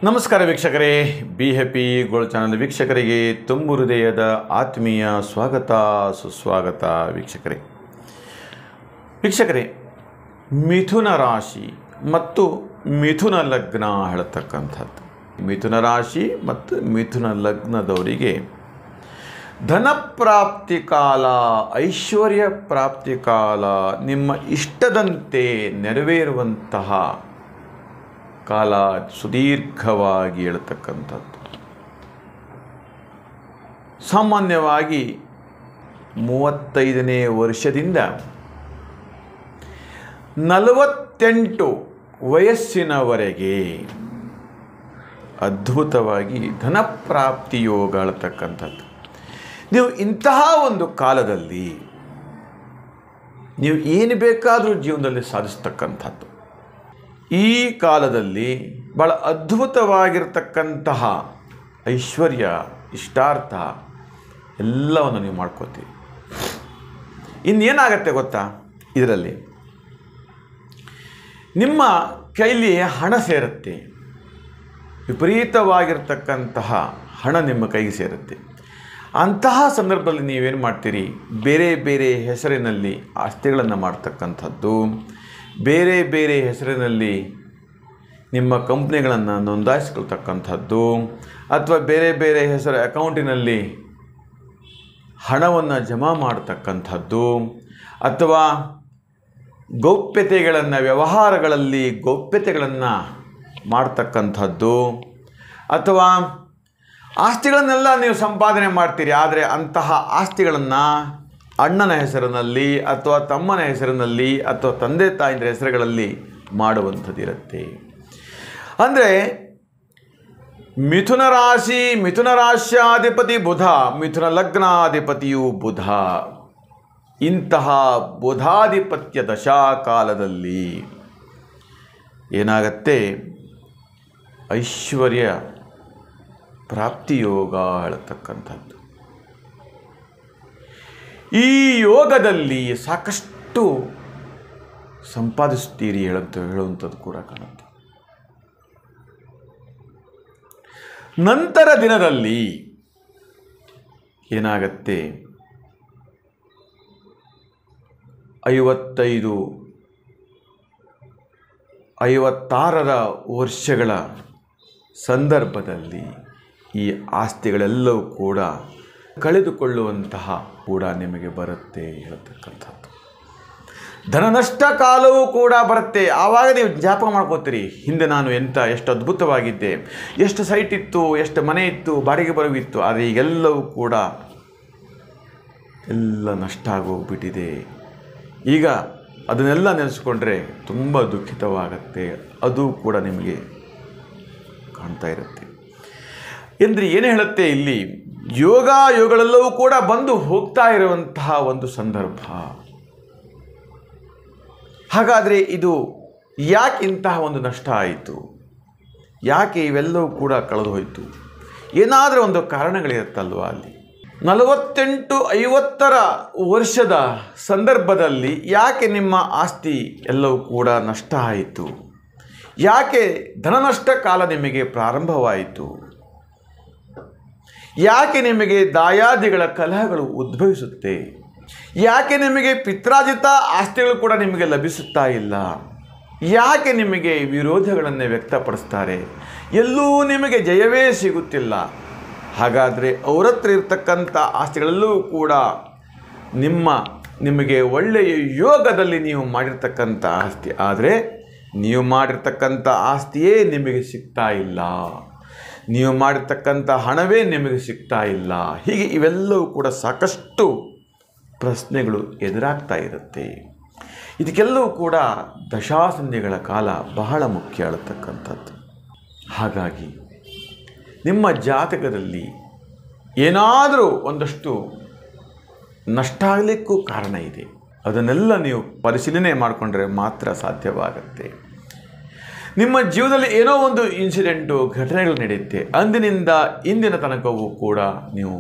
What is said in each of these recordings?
ನಮಸ್ಕಾರ ವೀಕ್ಷಕರೇ, be happy gold channel ವೀಕ್ಷಕರಿಗೆ ತುಂಬು ಹೃದಯದ ಆತ್ಮೀಯ ಸ್ವಾಗತ ಸುಸ್ವಾಗತ. ವೀಕ್ಷಕರೇ, ಮಿಥುನ ರಾಶಿ ಮತ್ತು ಮಿಥುನ ಲಗ್ನ ಹೇಳ್ತಕ್ಕಂಥದ್ದು. ಮಿಥುನ ರಾಶಿ ಮತ್ತು ಮಿಥುನ ಲಗ್ನದವರಿಗೆ ಧನ ಪ್ರಾಪ್ತಿ ಕಾಲ, ಐಶ್ವರ್ಯ ಪ್ರಾಪ್ತಿ ಕಾಲ, ನಿಮ್ಮ ಇಷ್ಟದಂತೆ ನೆರವೇರುವಂತಹ ಕಾಲ ಸುದೀರ್ಘವಾಗಿ ಹೇಳ್ತಕ್ಕಂಥದ್ದು. ಸಾಮಾನ್ಯವಾಗಿ 35ನೇ ವರ್ಷದಿಂದ 48 ವಯಸ್ಸಿನವರೆಗೆ ಅದ್ಭುತವಾಗಿ ಧನಪ್ರಾಪ್ತಿ ಯೋಗ ಹೇಳ್ತಕ್ಕಂಥದ್ದು. ನೀವು ಇಂತಹ ಒಂದು ಕಾಲದಲ್ಲಿ ನೀವು ಏನು ಬೇಕಾದರೂ ಜೀವನದಲ್ಲಿ ಸಾಧಿಸ್ತಕ್ಕಂಥದ್ದು. ಈ ಕಾಲದಲ್ಲಿ ಭಾಳ ಅದ್ಭುತವಾಗಿರ್ತಕ್ಕಂತಹ ಐಶ್ವರ್ಯ, ಇಷ್ಟಾರ್ಥ ಎಲ್ಲವನ್ನು ನೀವು ಮಾಡ್ಕೋತೀರಿ. ಇನ್ನೇನಾಗತ್ತೆ ಗೊತ್ತಾ, ಇದರಲ್ಲಿ ನಿಮ್ಮ ಕೈಲಿ ಹಣ ಸೇರುತ್ತೆ, ವಿಪರೀತವಾಗಿರ್ತಕ್ಕಂತಹ ಹಣ ನಿಮ್ಮ ಕೈಗೆ ಸೇರುತ್ತೆ. ಅಂತಹ ಸಂದರ್ಭದಲ್ಲಿ ನೀವೇನು ಮಾಡ್ತೀರಿ, ಬೇರೆ ಬೇರೆ ಹೆಸರಿನಲ್ಲಿ ಆಸ್ತಿಗಳನ್ನು ಮಾಡ್ತಕ್ಕಂಥದ್ದು, ಬೇರೆ ಬೇರೆ ಹೆಸರಿನಲ್ಲಿ ನಿಮ್ಮ ಕಂಪ್ನಿಗಳನ್ನು ನೋಂದಾಯಿಸ್ಕೊಳ್ತಕ್ಕಂಥದ್ದು, ಅಥವಾ ಬೇರೆ ಬೇರೆ ಹೆಸರು ಅಕೌಂಟಿನಲ್ಲಿ ಹಣವನ್ನು ಜಮಾ ಮಾಡ್ತಕ್ಕಂಥದ್ದು, ಅಥವಾ ಗೌಪ್ಯತೆಗಳನ್ನು, ವ್ಯವಹಾರಗಳಲ್ಲಿ ಗೌಪ್ಯತೆಗಳನ್ನು ಮಾಡ್ತಕ್ಕಂಥದ್ದು, ಅಥವಾ ಆಸ್ತಿಗಳನ್ನೆಲ್ಲ ನೀವು ಸಂಪಾದನೆ ಮಾಡ್ತೀರಿ. ಆದರೆ ಅಂತಹ ಆಸ್ತಿಗಳನ್ನು ಅಣ್ಣನ ಹೆಸರಿನಲ್ಲಿ ಅಥವಾ ತಮ್ಮನ ಹೆಸರಿನಲ್ಲಿ ಅಥವಾ ತಂದೆ ತಾಯಿಯ ಹೆಸರುಗಳಲ್ಲಿ ಮಾಡುವಂಥದ್ದಿರುತ್ತೆ. ಅಂದರೆ ಮಿಥುನ ರಾಶಿ, ಮಿಥುನ ರಾಶ್ಯಾಧಿಪತಿ ಬುಧ, ಮಿಥುನ ಲಗ್ನಾಧಿಪತಿಯು ಬುಧ. ಇಂತಹ ಬುಧಾಧಿಪತ್ಯ ದಶಾಕಾಲದಲ್ಲಿ ಏನಾಗತ್ತೆ, ಐಶ್ವರ್ಯ ಪ್ರಾಪ್ತಿಯೋಗ ಹೇಳ್ತಕ್ಕಂಥದ್ದು. ಈ ಯೋಗದಲ್ಲಿ ಸಾಕಷ್ಟು ಸಂಪಾದಿಸ್ತೀರಿ ಹೇಳುವಂಥದ್ದು ಕೂಡ ಕಾಣುತ್ತೆ. ನಂತರ ದಿನದಲ್ಲಿ ಏನಾಗತ್ತೆ, 55, 56ರ ವರ್ಷಗಳ ಸಂದರ್ಭದಲ್ಲಿ ಈ ಆಸ್ತಿಗಳೆಲ್ಲವೂ ಕೂಡ ಕಳೆದುಕೊಳ್ಳುವಂತಹ ಕೂಡ ನಿಮಗೆ ಬರುತ್ತೆ ಹೇಳ್ತಕ್ಕಂಥದ್ದು. ಧನ ನಷ್ಟ ಕಾಲವೂ ಕೂಡ ಬರುತ್ತೆ. ಆವಾಗ ನೀವು ಜ್ಞಾಪಕ ಮಾಡ್ಕೋತೀರಿ, ಹಿಂದೆ ನಾನು ಎಷ್ಟು ಅದ್ಭುತವಾಗಿದ್ದೆ, ಎಷ್ಟು ಸೈಟ್ ಇತ್ತು, ಎಷ್ಟು ಮನೆ ಇತ್ತು, ಬಾಡಿಗೆ ಬರೋವಿತ್ತು. ಆದರೆ ಈಗೆಲ್ಲವೂ ಕೂಡ ಎಲ್ಲ ನಷ್ಟ ಆಗೋಗ್ಬಿಟ್ಟಿದೆ. ಈಗ ಅದನ್ನೆಲ್ಲ ನೆನೆಸ್ಕೊಂಡ್ರೆ ತುಂಬ ದುಃಖಿತವಾಗತ್ತೆ. ಅದು ಕೂಡ ನಿಮಗೆ ಕಾಣ್ತಾ ಇರುತ್ತೆ. ಅಂದರೆ ಏನು ಹೇಳುತ್ತೆ ಇಲ್ಲಿ, ಯೋಗಗಳೆಲ್ಲವೂ ಕೂಡ ಬಂದು ಹೋಗ್ತಾ ಇರುವಂತಹ ಒಂದು ಸಂದರ್ಭ. ಹಾಗಾದರೆ ಇದು ಯಾಕೆ ಇಂತಹ ಒಂದು ನಷ್ಟ ಆಯಿತು, ಯಾಕೆ ಇವೆಲ್ಲವೂ ಕೂಡ ಕಳೆದು ಹೋಯಿತು? ಏನಾದರೂ ಒಂದು ಕಾರಣಗಳಿರುತ್ತಲ್ವ ಅಲ್ಲಿ. 48-50ರ ವರ್ಷದ ಸಂದರ್ಭದಲ್ಲಿ ಯಾಕೆ ನಿಮ್ಮ ಆಸ್ತಿ ಎಲ್ಲವೂ ಕೂಡ ನಷ್ಟ ಆಯಿತು? ಯಾಕೆ ಧನನಷ್ಟ ಕಾಲ ನಿಮಗೆ ಪ್ರಾರಂಭವಾಯಿತು? ಯಾಕೆ ನಿಮಗೆ ದಾಯಾದಿಗಳ ಕಲಹಗಳು ಉದ್ಭವಿಸುತ್ತೆ? ಯಾಕೆ ನಿಮಗೆ ಪಿತ್ರಾರ್ಜಿತ ಆಸ್ತಿಗಳು ಕೂಡ ನಿಮಗೆ ಲಭಿಸುತ್ತಾ ಇಲ್ಲ? ಯಾಕೆ ನಿಮಗೆ ವಿರೋಧಗಳನ್ನು ವ್ಯಕ್ತಪಡಿಸ್ತಾರೆ? ಎಲ್ಲೂ ನಿಮಗೆ ಜಯವೇ ಸಿಗುತ್ತಿಲ್ಲ. ಹಾಗಾದರೆ ಅವರ ಹತ್ರ ಇರ್ತಕ್ಕಂಥ ಆಸ್ತಿಗಳೆಲ್ಲವೂ ಕೂಡ ನಿಮಗೆ ಒಳ್ಳೆಯ ಯೋಗದಲ್ಲಿ ನೀವು ಮಾಡಿರ್ತಕ್ಕಂಥ ಆಸ್ತಿ, ಆದರೆ ನೀವು ಮಾಡಿರ್ತಕ್ಕಂಥ ಆಸ್ತಿಯೇ ನಿಮಗೆ ಸಿಗ್ತಾ ಇಲ್ಲ, ನೀವು ಮಾಡಿರ್ತಕ್ಕಂಥ ಹಣವೇ ನಿಮಗೆ ಸಿಗ್ತಾ ಇಲ್ಲ. ಹೀಗೆ ಇವೆಲ್ಲವೂ ಕೂಡ ಸಾಕಷ್ಟು ಪ್ರಶ್ನೆಗಳು ಎದುರಾಗ್ತಾ ಇರುತ್ತೆ. ಇದಕ್ಕೆಲ್ಲವೂ ಕೂಡ ದಶಾಸಂಧಿಗಳ ಕಾಲ ಬಹಳ ಮುಖ್ಯ ಆಗತಕ್ಕಂಥದ್ದು. ಹಾಗಾಗಿ ನಿಮ್ಮ ಜಾತಕದಲ್ಲಿ ಏನಾದರೂ ಒಂದಷ್ಟು ನಷ್ಟ ಆಗಲಿಕ್ಕೂ ಕಾರಣ ಇದೆ. ಅದನ್ನೆಲ್ಲ ನೀವು ಪರಿಶೀಲನೆ ಮಾಡಿಕೊಂಡ್ರೆ ಮಾತ್ರ ಸಾಧ್ಯವಾಗುತ್ತೆ. ನಿಮ್ಮ ಜೀವನದಲ್ಲಿ ಏನೋ ಒಂದು ಇನ್ಸಿಡೆಂಟು, ಘಟನೆಗಳು ನಡೆಯುತ್ತೆ. ಅಂದಿನಿಂದ ಇಂದಿನ ತನಕವೂ ಕೂಡ ನೀವು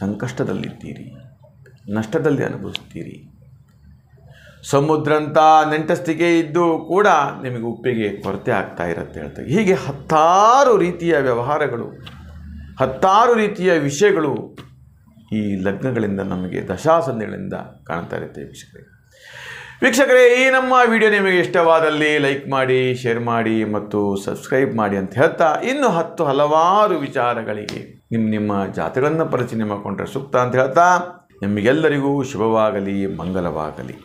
ಸಂಕಷ್ಟದಲ್ಲಿದ್ದೀರಿ, ನಷ್ಟದಲ್ಲಿ ಅನುಭವಿಸ್ತೀರಿ. ಸಮುದ್ರಂಥ ನೆಂಟಸ್ತಿಕೆ ಇದ್ದು ಕೂಡ ನಿಮಗೆ ಉಪ್ಪಿಗೆ ಕೊರತೆ ಆಗ್ತಾ ಇರುತ್ತೆ ಹೇಳ್ತಾರೆ. ಹೀಗೆ ಹತ್ತಾರು ರೀತಿಯ ವ್ಯವಹಾರಗಳು, ಹತ್ತಾರು ರೀತಿಯ ವಿಷಯಗಳು ಈ ಲಗ್ನಗಳಿಂದ ನಮಗೆ ದಶಾಸಂಧಿಗಳಿಂದ ಕಾಣ್ತಾ ಇರುತ್ತೆ ವೀಕ್ಷಕರೇ. ಈ ನಮ್ಮ ವಿಡಿಯೋ ನಿಮಗೆ ಇಷ್ಟವಾದಲ್ಲಿ ಲೈಕ್ ಮಾಡಿ, ಶೇರ್ ಮಾಡಿ ಮತ್ತು ಸಬ್ಸ್ಕ್ರೈಬ್ ಮಾಡಿ ಅಂತ ಹೇಳ್ತಾ, ಇನ್ನು ಹಲವಾರು ವಿಚಾರಗಳಿಗೆ ನಿಮ್ಮ ಜಾತಗಳನ್ನು ಪರಿಚಯ ಮಾಡಿಕೊಂಡ್ರೆ ಸೂಕ್ತ ಅಂತ ಹೇಳ್ತಾ, ನಿಮಗೆಲ್ಲರಿಗೂ ಶುಭವಾಗಲಿ, ಮಂಗಲವಾಗಲಿ.